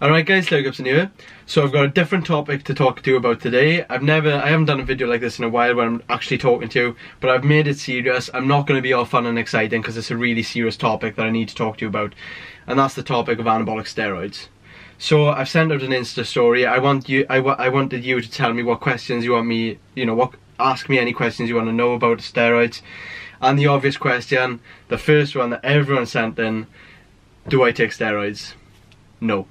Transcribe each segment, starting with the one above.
Alright guys, Llew Gibson here. So I've got a different topic to talk to you about today. I haven't done a video like this in a while where I'm actually talking to you, but I've made it serious. I'm not going to be all fun and exciting because it's a really serious topic that I need to talk to you about. And that's the topic of anabolic steroids. So I've sent out an Insta story. I wanted you to tell me what questions you want me, ask me any questions you want to know about steroids. And the obvious question, the first one that everyone sent in, do I take steroids? No.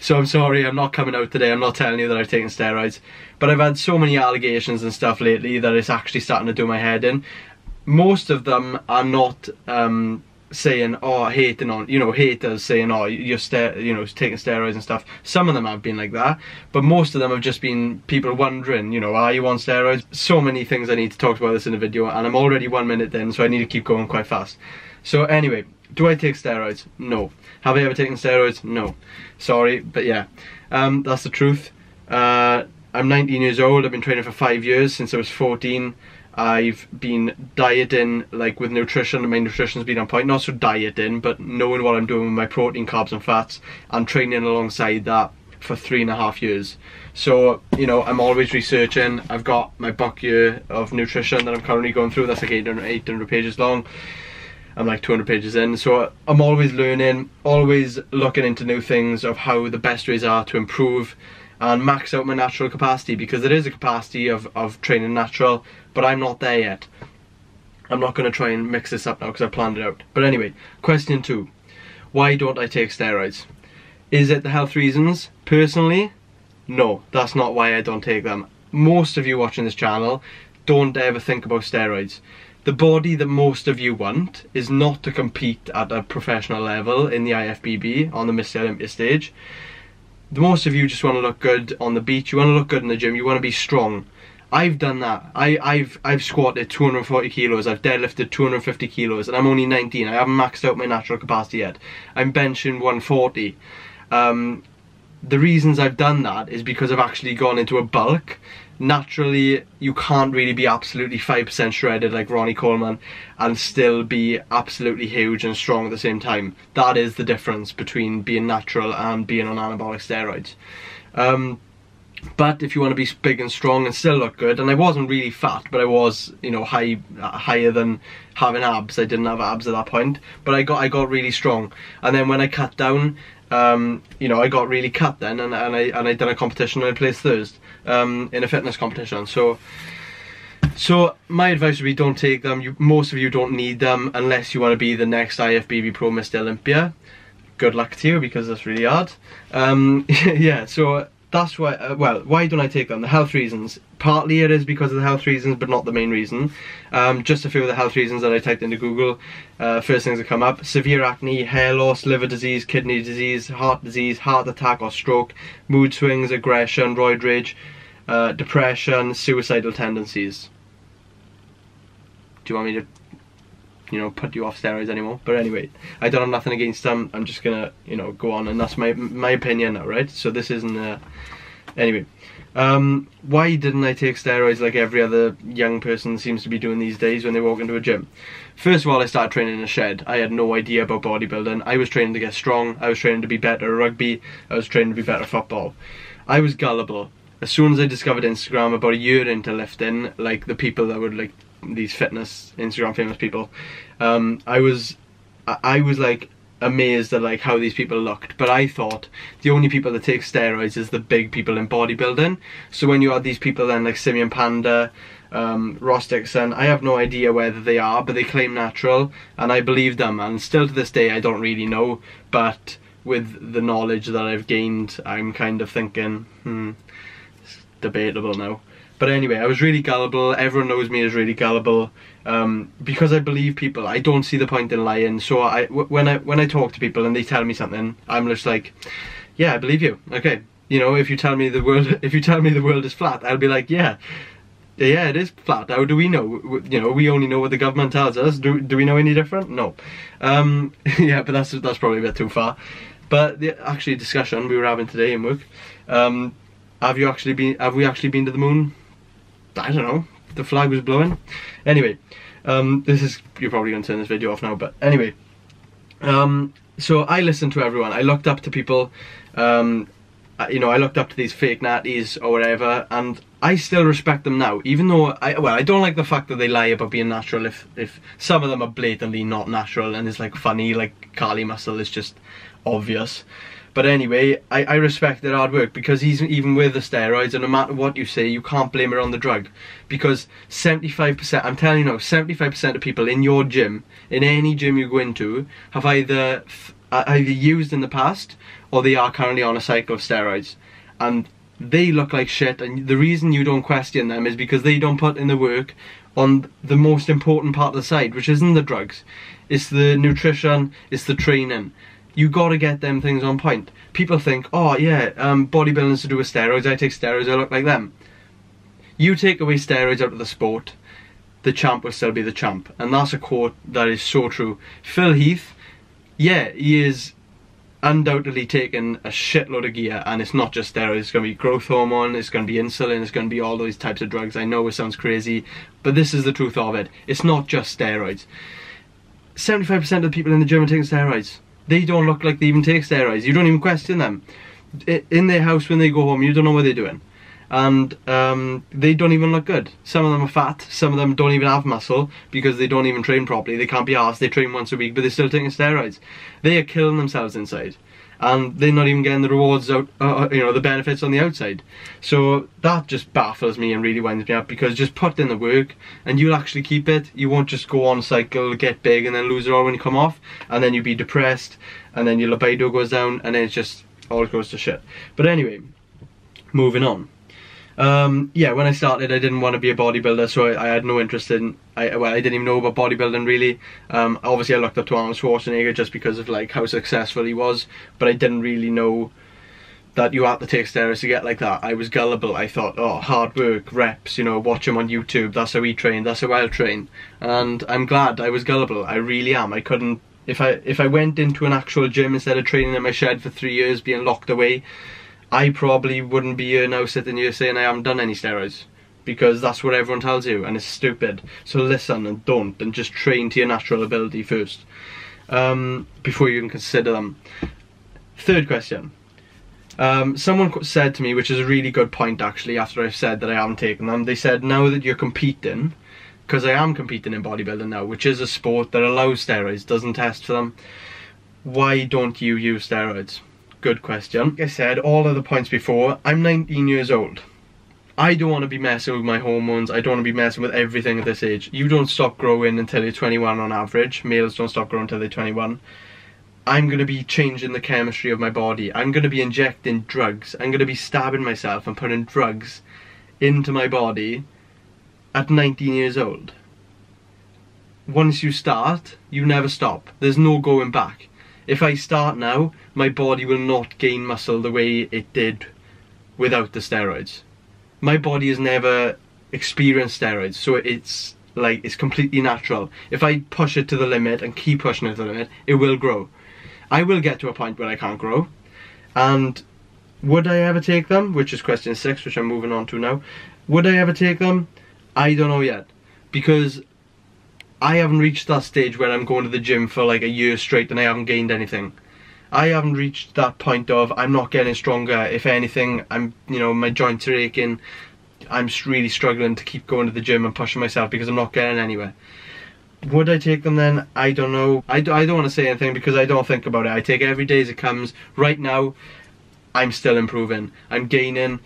So I'm sorry, I'm not coming out today, I'm not telling you that I've taken steroids. But I've had so many allegations and stuff lately that it's actually starting to do my head in. Most of them are not saying, oh, hating on, haters saying, oh, you're taking steroids and stuff. Some of them have been like that, but most of them have just been people wondering, are you on steroids? So many things I need to talk about this in a video, and I'm already 1 minute in, so I need to keep going quite fast. So anyway, do I take steroids? No. Have I ever taken steroids? No. Sorry, but yeah, that's the truth. I'm 19 years old, I've been training for 5 years, since I was 14. I've been dieting, like with nutrition. My nutrition's been on point, not so dieting, but knowing what I'm doing with my protein, carbs and fats, and training alongside that for 3.5 years. So, I'm always researching. I've got my book here of nutrition that I'm currently going through. That's like 800 pages long. I'm like 200 pages in, so I'm always learning, always looking into new things of how the best ways are to improve and max out my natural capacity, because there is a capacity of training natural, but I'm not there yet. I'm not going to try and mix this up now because I've planned it out. But anyway, question 2. Why don't I take steroids? Is it the health reasons? Personally, no, that's not why I don't take them. Most of you watching this channel don't ever think about steroids. The body that most of you want is not to compete at a professional level in the IFBB on the Mr. Olympia stage. The most of you just want to look good on the beach, you want to look good in the gym, you want to be strong. I've done that. I've squatted 240 kilos, I've deadlifted 250 kilos, and I'm only 19. I haven't maxed out my natural capacity yet. I'm benching 140. The reasons I've done that is because I've actually gone into a bulk. Naturally, you can't really be absolutely 5% shredded like Ronnie Coleman and still be absolutely huge and strong at the same time. That is the difference between being natural and being on anabolic steroids. But if you want to be big and strong and still look good, and I wasn't really fat, but I was, higher than having abs. I didn't have abs at that point, but I got really strong. And then when I cut down, I got really cut then, and I done a competition and I placed third in a fitness competition. So my advice would be, don't take them. Most of you don't need them unless you want to be the next IFBB Pro Mr. Olympia. Good luck to you, because that's really hard. Yeah, so that's why, why don't I take them? The health reasons. Partly it is because of the health reasons, but not the main reason. Just a few of the health reasons that I typed into Google. First things that come up: severe acne, hair loss, liver disease, kidney disease, heart attack or stroke, mood swings, aggression, roid rage, depression, suicidal tendencies. Do you want me to put you off steroids anymore? But anyway, I don't have nothing against them. I'm just gonna, go on, and that's my opinion now, right? So this isn't, anyway. Why didn't I take steroids like every other young person seems to be doing these days when they walk into a gym? First of all, I started training in a shed. I had no idea about bodybuilding. I was training to get strong. I was training to be better at rugby. I was training to be better at football. I was gullible. As soon as I discovered Instagram about a year into lifting, like the people that were like these fitness Instagram famous people, I was like amazed at like how these people looked. But I thought the only people that take steroids is the big people in bodybuilding. So when you had these people then like Simeon Panda, Ross Dixon, I have no idea whether they are, but they claim natural, and I believe them. And still to this day I don't really know, but with the knowledge that I've gained, I'm kind of thinking, it's debatable now. But anyway, I was really gullible. Everyone knows me as really gullible, because I believe people. I don't see the point in lying. So when I talk to people and they tell me something, I'm just like, yeah, I believe you. Okay, if you tell me the world is flat, I'll be like, yeah, it is flat. How do we know? We only know what the government tells us. Do we know any different? No. Yeah, but that's probably a bit too far. But the actually discussion we were having today in work. Have we actually been to the moon? I don't know. The flag was blowing. Anyway, you're probably going to turn this video off now, but anyway, So I listened to everyone. I looked up to people, you know, I looked up to these fake natties or whatever, and I still respect them now, even though I don't like the fact that they lie about being natural if some of them are blatantly not natural and it's like funny, like Carly Muscle is just obvious. But anyway, I respect their hard work, because even with the steroids, and no matter what you say, you can't blame it on the drug, because 75%, I'm telling you now, 75% of people in your gym, in any gym you go into, have either used in the past, or they are currently on a cycle of steroids, and they look like shit. And the reason you don't question them is because they don't put in the work on the most important part of the side, which isn't the drugs, it's the nutrition, it's the training. You gotta get them things on point. People think, oh yeah, bodybuilding's to do with steroids, I take steroids, I look like them. You take away steroids out of the sport, the champ will still be the champ. And that's a quote that is so true. Phil Heath, yeah, he is undoubtedly taking a shitload of gear, and it's not just steroids, it's going to be growth hormone, it's going to be insulin, it's going to be all those types of drugs. I know it sounds crazy, but this is the truth of it. It's not just steroids. 75% of the people in the gym are taking steroids. They don't look like they even take steroids. You don't even question them. In their house when they go home, you don't know what they're doing. And they don't even look good. Some of them are fat, some of them don't even have muscle because they don't even train properly. They can't be arsed, they train once a week, but they're still taking steroids. They are killing themselves inside. And they're not even getting the rewards out, you know, the benefits on the outside. So that just baffles me and really winds me up, because just put in the work and you'll actually keep it. You won't just go on a cycle, get big and then lose it all when you come off, and then you'll be depressed and then your libido goes down and then it just all goes to shit. But anyway, moving on. Yeah, when I started, I didn't want to be a bodybuilder, so I had no interest in, I didn't even know about bodybuilding really. Obviously I looked up to Arnold Schwarzenegger just because of like how successful he was, but I didn't really know that you had to take steroids to get like that. I was gullible. I thought, oh, hard work, reps, you know, watch him on YouTube, that's how he trained, that's how I'll train. And I'm glad I was gullible, I really am. I couldn't, if I went into an actual gym instead of training in my shed for 3 years being locked away, I probably wouldn't be here now sitting here saying I haven't done any steroids, because that's what everyone tells you and it's stupid. So listen and don't, and just train to your natural ability first before you even consider them. Third question. Someone said to me, which is a really good point actually, after I've said that I haven't taken them, they said, now that you're competing, because I am competing in bodybuilding now, which is a sport that allows steroids, doesn't test for them, why don't you use steroids? Good question. Like I said, all of the points before, I'm 19 years old. I don't want to be messing with my hormones, I don't want to be messing with everything at this age. You don't stop growing until you're 21 on average. Males don't stop growing until they're 21. I'm going to be changing the chemistry of my body. I'm going to be injecting drugs. I'm going to be stabbing myself and putting drugs into my body at 19 years old. Once you start, you never stop. There's no going back. If I start now, my body will not gain muscle the way it did without the steroids. My body has never experienced steroids, so it's like, it's completely natural. If I push it to the limit and keep pushing it to the limit, it will grow. I will get to a point where I can't grow. And would I ever take them? Which is question 6, which I'm moving on to now. Would I ever take them? I don't know yet, because I haven't reached that stage where I'm going to the gym for like a year straight and I haven't gained anything. I haven't reached that point of, I'm not getting stronger. If anything, I'm, you know, my joints are aching. I'm really struggling to keep going to the gym and pushing myself because I'm not getting anywhere. Would I take them then? I don't know. I don't want to say anything because I don't think about it. I take it every day as it comes. Right now, I'm still improving. I'm gaining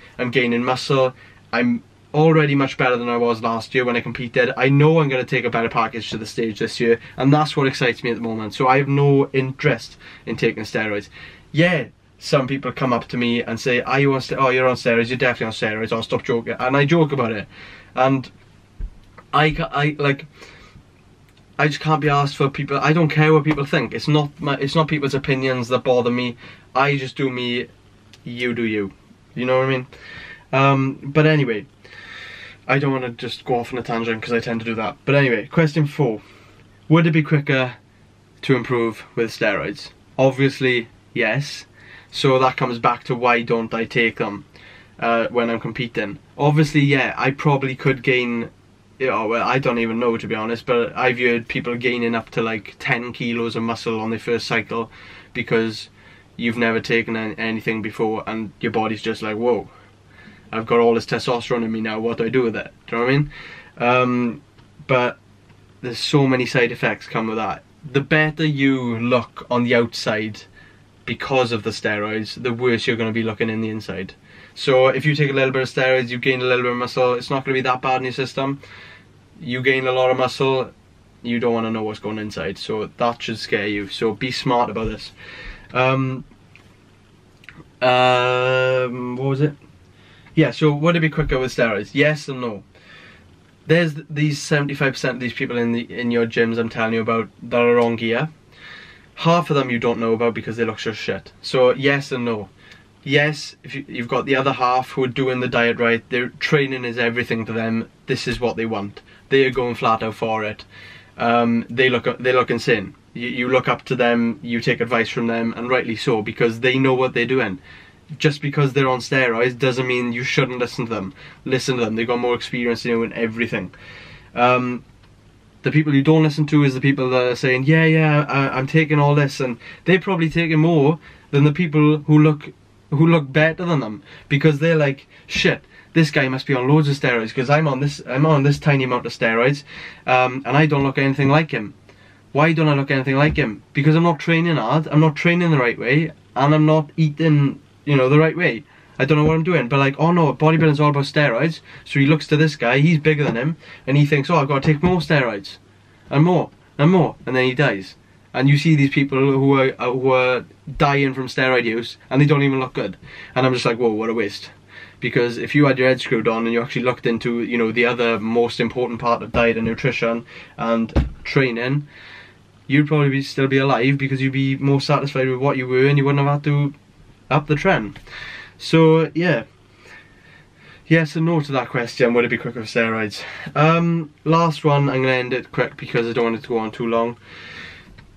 muscle. I'm already much better than I was last year when I competed. I know I'm going to take a better package to the stage this year, and that's what excites me at the moment. So I have no interest in taking steroids. Yeah, some people come up to me and say, oh, you're on steroids, you're definitely on steroids, I'll stop joking. And I joke about it. And I just can't be asked for people. I don't care what people think. It's not people's opinions that bother me. I just do me, you do you. You know what I mean? But anyway, I don't want to just go off on a tangent because I tend to do that. But anyway, question 4. Would it be quicker to improve with steroids? Obviously, yes. So that comes back to why don't I take them when I'm competing. Obviously, yeah, I probably could gain Yeah, well, I don't even know, to be honest, but I've heard people gaining up to like 10 kilos of muscle on their first cycle because you've never taken anything before and your body's just like, whoa, I've got all this testosterone in me now, what do I do with it? Do you know what I mean? But there's so many side effects come with that. The better you look on the outside because of the steroids, the worse you're going to be looking in the inside. So if you take a little bit of steroids, you gain a little bit of muscle, it's not going to be that bad in your system. You gain a lot of muscle, you don't want to know what's going inside, so that should scare you. So be smart about this. What was it? Yeah, so would it be quicker with steroids? Yes and no. There's these 75% of these people in your gyms I'm telling you about that are on gear. Half of them you don't know about because they look just shit. So yes and no. Yes, if you've got the other half who are doing the diet right, their training is everything to them, this is what they want. They are going flat out for it. They look insane. You look up to them, you take advice from them, and rightly so, because they know what they're doing. Just because they're on steroids doesn't mean you shouldn't listen to them. Listen to them, they've got more experience than you in everything. The people you don't listen to is the people that are saying, yeah, I'm taking all this, and they're probably taking more than the people who look better than them, because they're like, shit, this guy must be on loads of steroids because I'm on this tiny amount of steroids, and I don't look anything like him. Why don't I look anything like him? Because I'm not training hard, I'm not training the right way, and I'm not eating, you know, the right way. I don't know what I'm doing, but like, oh no, bodybuilding's all about steroids, so he looks to this guy, he's bigger than him, and he thinks, oh, I've got to take more steroids, and more, and more, and then he dies. And you see these people who are dying from steroid use, and they don't even look good. And I'm just like, whoa, what a waste. Because if you had your head screwed on and you actually looked into, you know, the other most important part of diet and nutrition and training, you'd probably still be alive because you'd be more satisfied with what you were and you wouldn't have had to up the trend. So yeah, yes and no to that question. Would it be quicker for steroids? Last one, I'm going to end it quick because I don't want it to go on too long.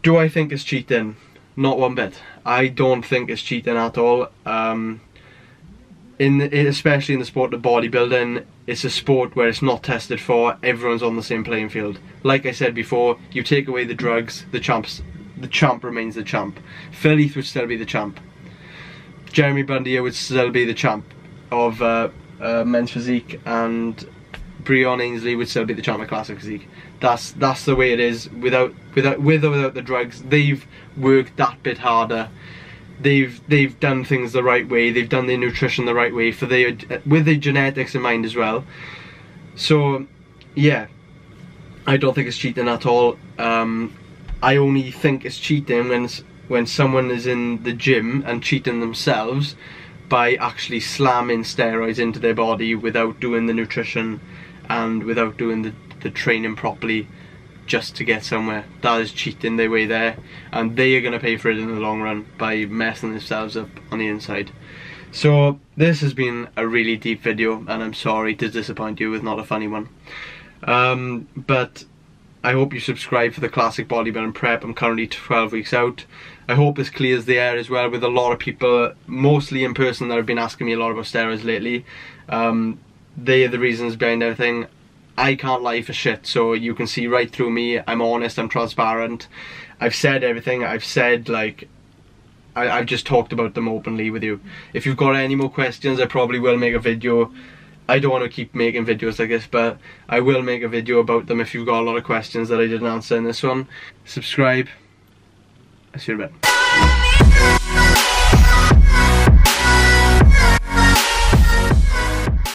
Do I think it's cheating? Not one bit. I don't think it's cheating at all. Especially in the sport of bodybuilding, it's a sport where it's not tested for, everyone's on the same playing field. Like I said before, you take away the drugs, the champ remains the champ. Phil Heath would still be the champ. Jeremy Bundy would still be the champ of men's physique, and Breon Ainsley would still be the champ of classic physique. That's the way it is. With or without the drugs, they've worked that bit harder. They've done things the right way. They've done their nutrition the right way with their genetics in mind as well. So yeah, I don't think it's cheating at all. I only think it's cheating when someone is in the gym and cheating themselves by actually slamming steroids into their body without doing the nutrition and without doing the training properly just to get somewhere. That is cheating their way there, and they are going to pay for it in the long run by messing themselves up on the inside. So this has been a really deep video, and I'm sorry to disappoint you with not a funny one. But I hope you subscribe for the classic bodybuilding prep. I'm currently 12 weeks out. I hope this clears the air as well with a lot of people, mostly in person, that have been asking me a lot about steroids lately. They are the reasons behind everything. I can't lie for shit, so you can see right through me. I'm honest, I'm transparent. I've said everything. I've said, like, I've just talked about them openly with you. If you've got any more questions, I probably will make a video. I don't want to keep making videos like this, but I will make a video about them if you've got a lot of questions that I didn't answer in this one. Subscribe. I'll see you in a bit.